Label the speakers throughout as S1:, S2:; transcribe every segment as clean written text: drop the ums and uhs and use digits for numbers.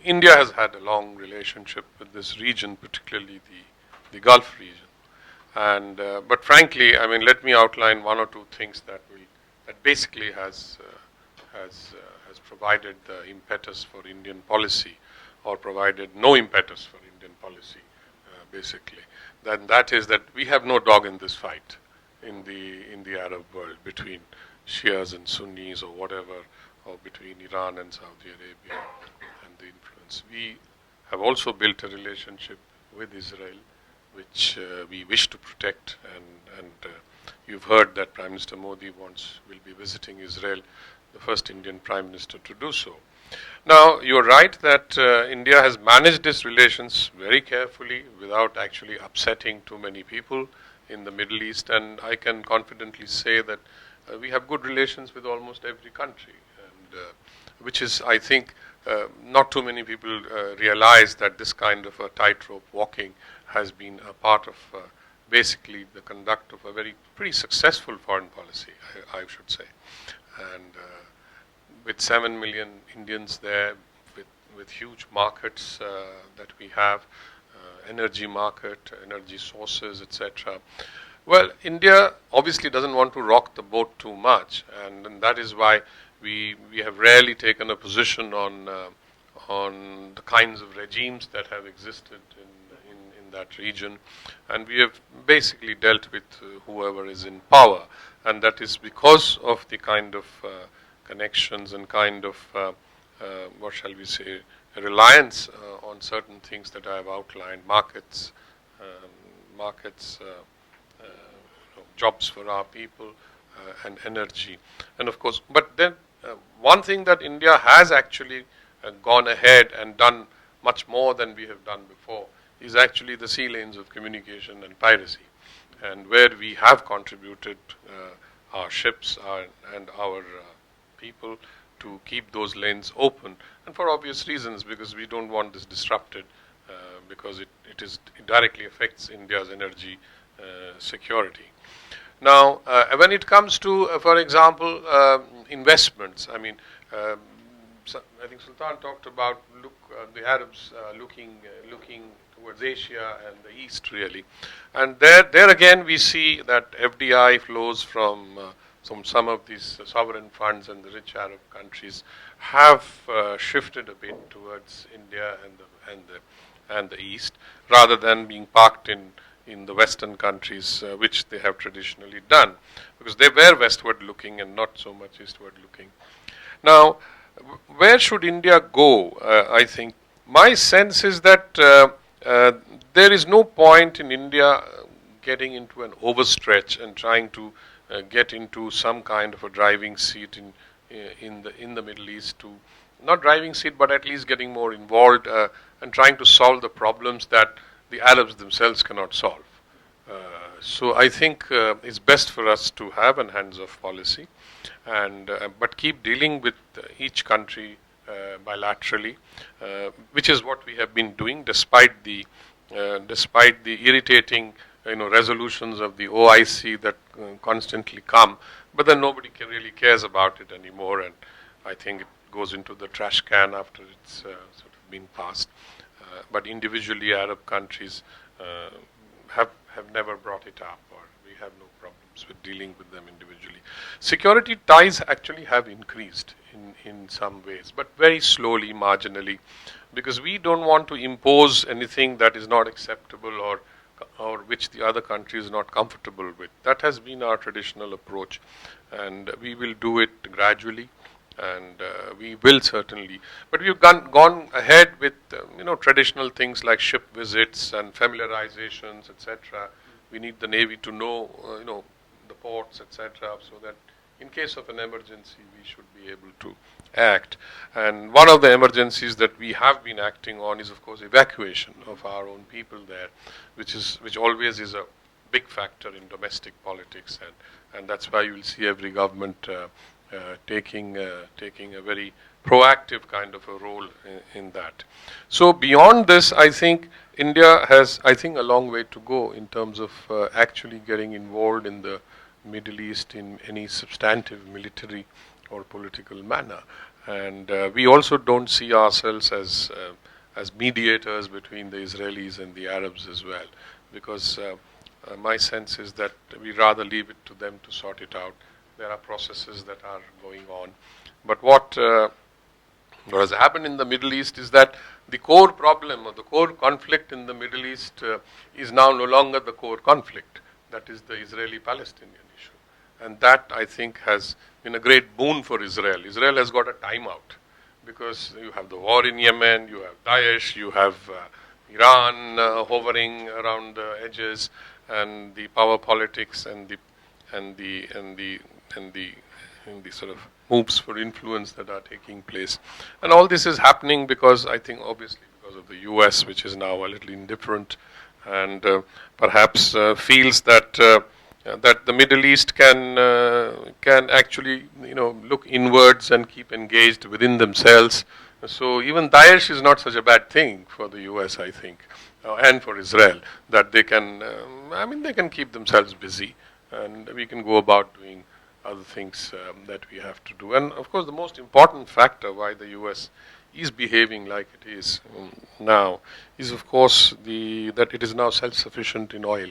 S1: India has had a long relationship with this region, particularly the Gulf region. And but frankly, I mean, let me outline one or two things that basically has provided the impetus for Indian policy, or provided no impetus for Indian policy, basically. Then that is that we have no dog in this fight in the Arab world between Shias and Sunnis or whatever, or between Iran and Saudi Arabia and the influence. We have also built a relationship with Israel, which we wish to protect, and you've heard that Prime Minister Modi will be visiting Israel, the first Indian Prime Minister to do so. Now, you're right that India has managed its relations very carefully without actually upsetting too many people in the Middle East, and I can confidently say that we have good relations with almost every country, and which is, I think, not too many people realize that this kind of a tightrope walking has been a part of basically the conduct of a pretty successful foreign policy, I should say, and with 7 million Indians there, with huge markets that we have, energy market, energy sources, etc. Well, India obviously doesn't want to rock the boat too much, and that is why we have rarely taken a position on the kinds of regimes that have existed in that region, and we have basically dealt with whoever is in power, and that is because of the kind of connections and kind of what shall we say, reliance on certain things that I have outlined, markets, jobs for our people, and energy, and of course. But then one thing that India has actually gone ahead and done much more than we have done before is actually the sea lanes of communication and piracy, and where we have contributed our ships and our people to keep those lanes open, and for obvious reasons, because we don't want this disrupted, because it directly affects India's energy security. Now, when it comes to, for example, investments, I mean, I think Sultan talked about the Arabs looking towards Asia and the East, really, and there again we see that FDI flows from some of these sovereign funds, and the rich Arab countries have shifted a bit towards India and the East, rather than being parked in the Western countries, which they have traditionally done, because they were westward looking and not so much eastward looking. Now, where should India go? I think my sense is that there is no point in India getting into an overstretch and trying to get into some kind of a driving seat in the Middle East, to not driving seat, but at least getting more involved and trying to solve the problems that the Arabs themselves cannot solve. So I think it's best for us to have an hands-off policy, and but keep dealing with each country bilaterally, which is what we have been doing, despite the irritating resolutions of the OIC that constantly come, but then nobody really cares about it anymore, and I think it goes into the trash can after it's sort of been passed. But individually, Arab countries have never brought it up, or we have no problems with dealing with them individually. Security ties actually have increased in some ways, but very slowly, marginally, because we don't want to impose anything that is not acceptable or which the other country is not comfortable with. That has been our traditional approach, and we will do it gradually, and we will certainly. But we've gone ahead with traditional things like ship visits and familiarizations, etc. We need the Navy to know the ports, etc., so that in case of an emergency we should be able to act. And one of the emergencies that we have been acting on is, of course, evacuation of our own people there, which always is a big factor in domestic politics, and that's why you will see every government taking a very proactive kind of a role in that. So beyond this, I think India has, a long way to go in terms of actually getting involved in the Middle East in any substantive military or political manner. And we also don't see ourselves as mediators between the Israelis and the Arabs as well, because my sense is that we rather leave it to them to sort it out. There are processes that are going on. But what has happened in the Middle East is that the core problem or the core conflict in the Middle East is now no longer the core conflict. That is the Israeli-Palestinian issue. And that, I think, has been a great boon for Israel. Israel has got a timeout because you have the war in Yemen, you have Daesh, you have Iran hovering around the edges, and the power politics and the sort of moves for influence that are taking place. And all this is happening because, I think, obviously because of the US, which is now a little indifferent and perhaps feels that that the Middle East can actually, look inwards and keep engaged within themselves. So even Daesh is not such a bad thing for the US, I think, and for Israel, that they can, they can keep themselves busy, and we can go about doing other things that we have to do. And of course, the most important factor why the US is behaving like it is now is, of course, that it is now self-sufficient in oil.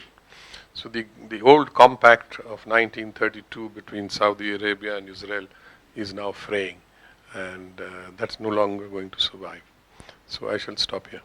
S1: So the old compact of 1932 between Saudi Arabia and Israel is now fraying, and that's no longer going to survive. So I shall stop here.